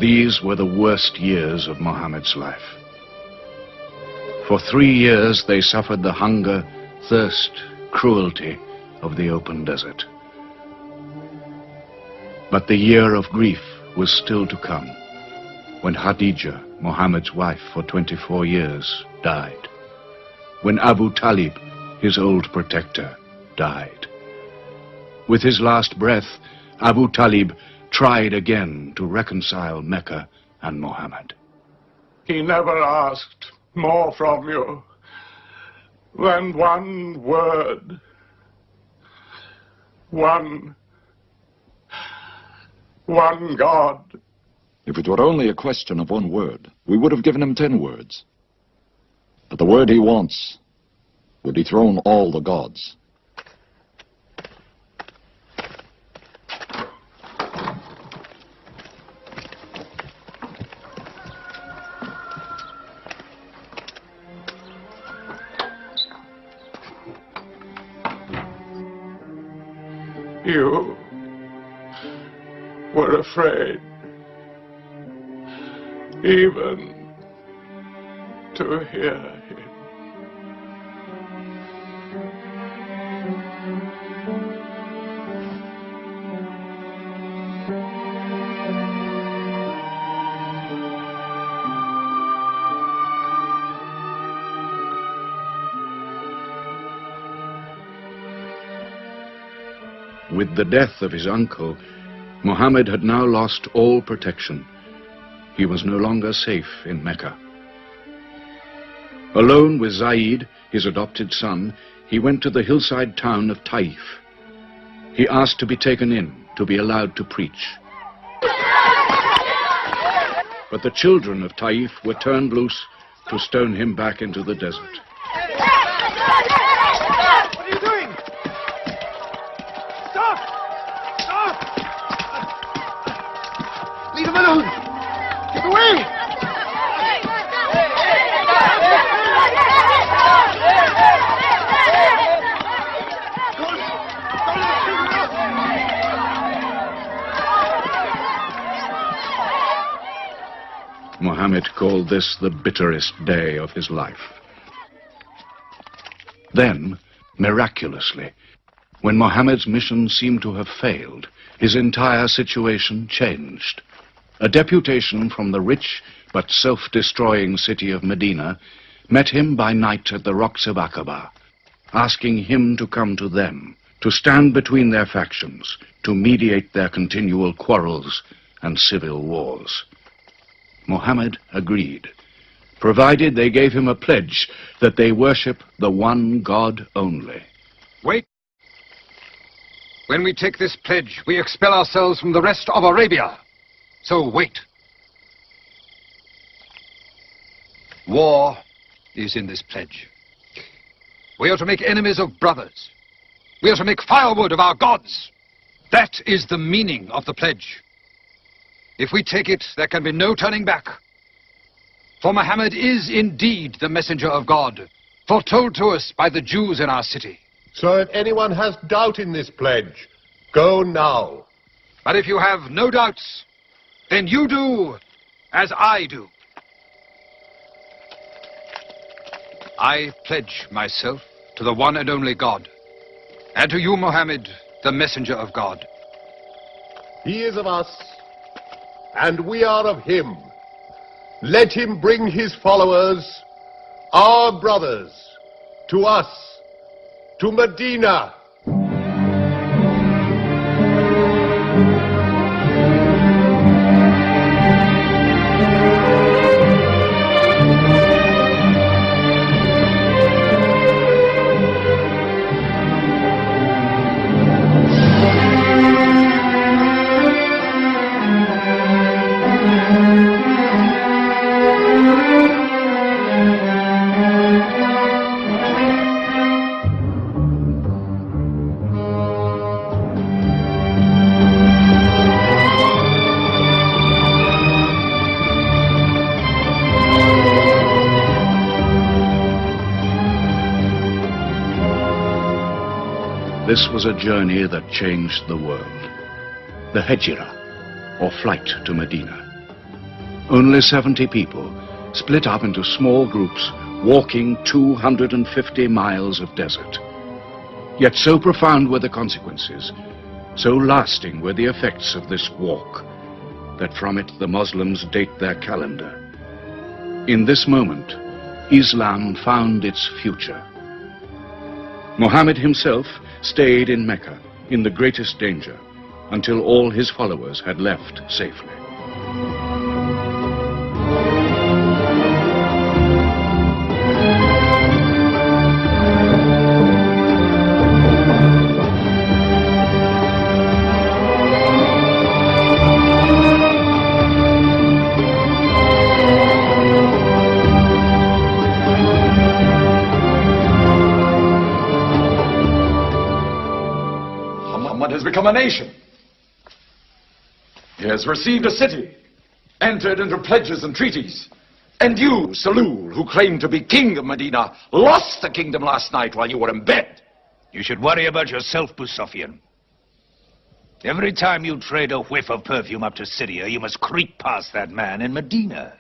These were the worst years of Muhammad's life. For 3 years they suffered the hunger, thirst, cruelty of the open desert. But the year of grief was still to come, when Khadija, Muhammad's wife for 24 years, died. When Abu Talib, his old protector, died. With his last breath, Abu Talib tried again to reconcile Mecca and Muhammad. He never asked more from you than one word. One God. If it were only a question of one word, we would have given him 10 words. But the word he wants would dethrone all the gods. You were afraid even to hear him. With the death of his uncle, Muhammad had now lost all protection. He was no longer safe in Mecca. Alone with Zaid, his adopted son, he went to the hillside town of Taif. He asked to be taken in, to be allowed to preach. But the children of Taif were turned loose to stone him back into the desert. What are you doing? Stop! Stop! Leave him alone! Get away! Muhammad called this the bitterest day of his life. Then, miraculously, when Muhammad's mission seemed to have failed, his entire situation changed. A deputation from the rich but self-destroying city of Medina met him by night at the rocks of Aqaba, asking him to come to them, to stand between their factions, to mediate their continual quarrels and civil wars. Muhammad agreed, provided they gave him a pledge that they worship the one God only. Wait. When we take this pledge, we expel ourselves from the rest of Arabia. So wait. War is in this pledge. We are to make enemies of brothers. We are to make firewood of our gods. That is the meaning of the pledge. If we take it, there can be no turning back. For Muhammad is indeed the messenger of God, foretold to us by the Jews in our city. So if anyone has doubt in this pledge, go now. But if you have no doubts, then you do as I do. I pledge myself to the one and only God, and to you, Muhammad, the messenger of God. He is of us, and we are of him. Let him bring his followers, our brothers, to us, to Medina. This was a journey that changed the world. The Hijrah, or flight to Medina. Only 70 people, split up into small groups, walking 250 miles of desert. Yet so profound were the consequences, so lasting were the effects of this walk, that from it the Muslims date their calendar. In this moment, Islam found its future. Muhammad himself stayed in Mecca in the greatest danger until all his followers had left safely. Muhammad has become a nation. He has received a city, entered into pledges and treaties. And you, Salul, who claimed to be king of Medina, lost the kingdom last night while you were in bed. You should worry about yourself, Busofian. Every time you trade a whiff of perfume up to Syria, you must creep past that man in Medina.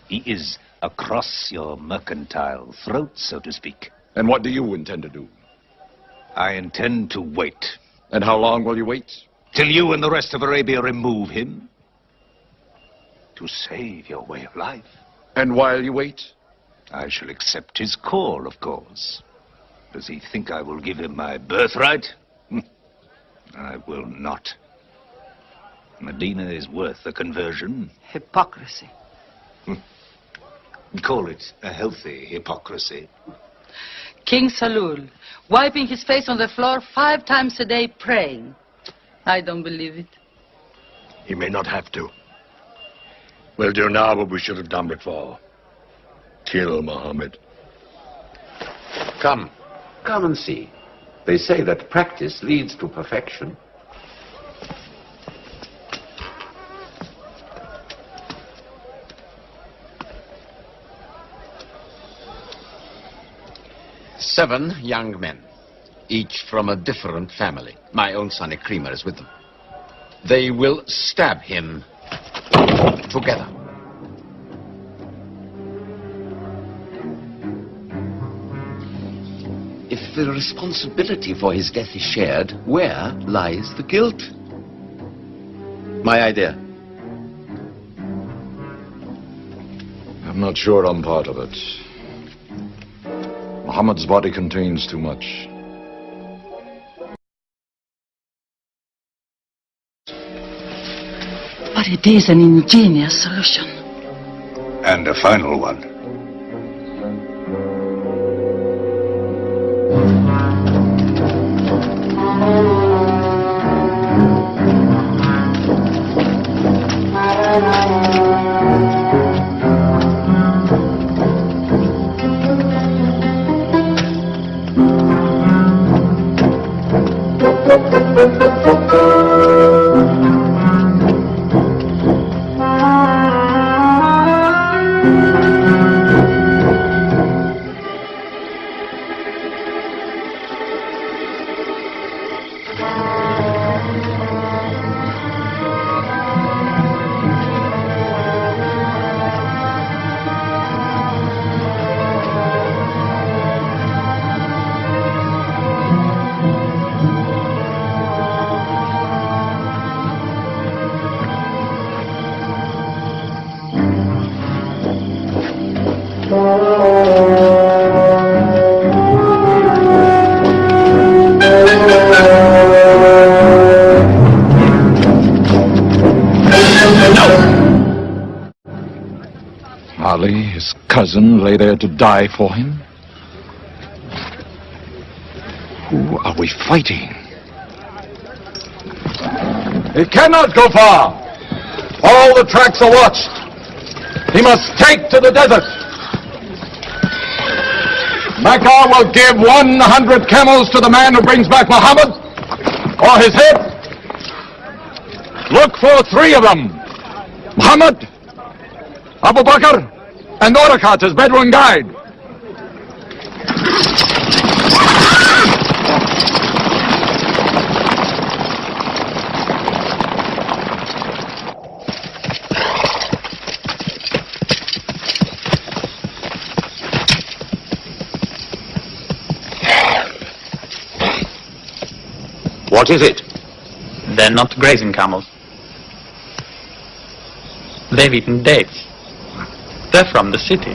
He is across your mercantile throat, so to speak. And what do you intend to do? I intend to wait. And how long will you wait? Till you and the rest of Arabia remove him. To save your way of life. And while you wait? I shall accept his call, of course. Does he think I will give him my birthright? I will not. Medina is worth the conversion. Hypocrisy. Call it a healthy hypocrisy. King Salul, wiping his face on the floor 5 times a day, praying. I don't believe it. He may not have to. We'll do now what we should have done before. Kill Muhammad. Come and see. They say that practice leads to perfection. Seven young men, each from a different family. My own son Ikrimah is with them. They will stab him together. If the responsibility for his death is shared, where lies the guilt? My idea. I'm not sure I'm part of it. Muhammad's body contains too much. But it is an ingenious solution. And a final one. Ali, his cousin, lay there to die for him? Who are we fighting? He cannot go far! All the tracks are watched! He must take to the desert! Mecca will give 100 camels to the man who brings back Muhammad, or his head. Look for 3 of them. Muhammad, Abu Bakr, and Orakat as Bedouin guide. What is it? They're not grazing camels. They've eaten dates. They're from the city.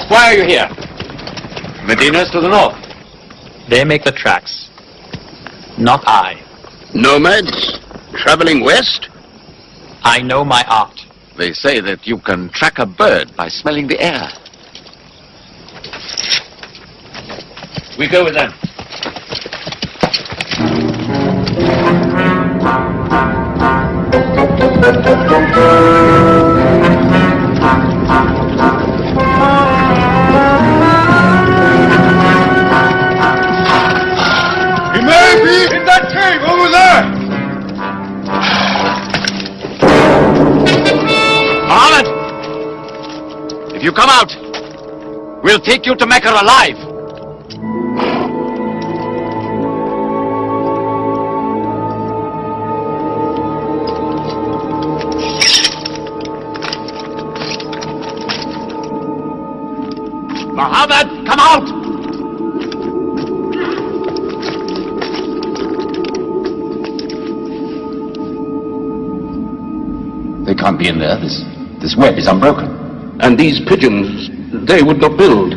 Why are you here? Medina's to the north. They make the tracks. Not I. Nomads? Traveling west? I know my art. They say that you can track a bird by smelling the air. We go with them. He may be in that cave over there! Muhammad! If you come out, we'll take you to Mecca alive. Muhammad, come out! They can't be in there. This web is unbroken. And these pigeons, they would not build.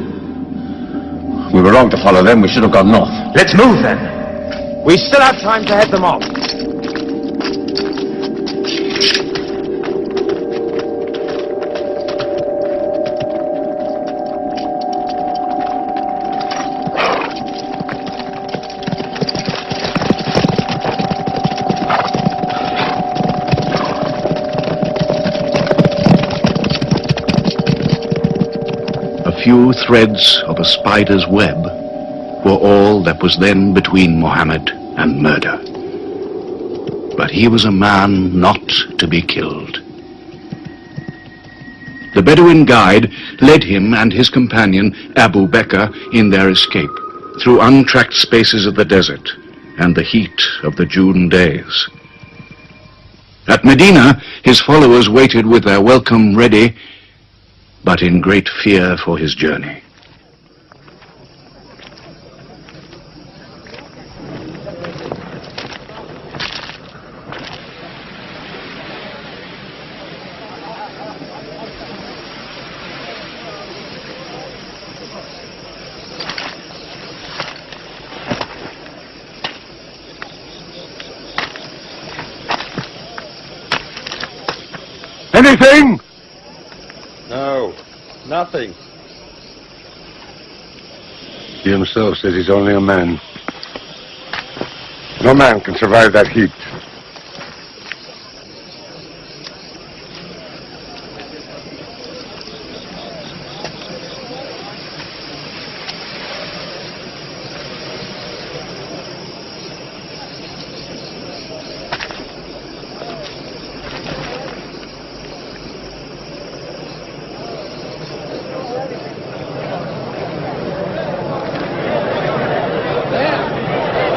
We were wrong to follow them. We should have gone north. Let's move then. We still have time to head them off. A few threads of a spider's web were all that was then between Mohammed and murder. But he was a man not to be killed. The Bedouin guide led him and his companion, Abu Bakr, in their escape, through untracked spaces of the desert and the heat of the June days. At Medina, his followers waited with their welcome ready, but in great fear for his journey. Anything? No, nothing. He himself says he's only a man. No man can survive that heat.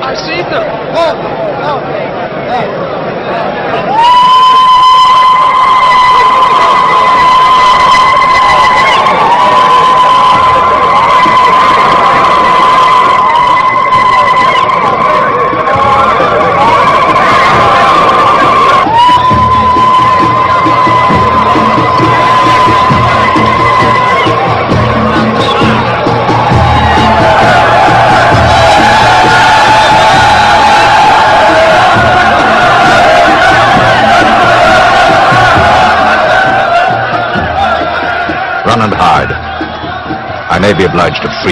I see them! Run and hide. I may be obliged to free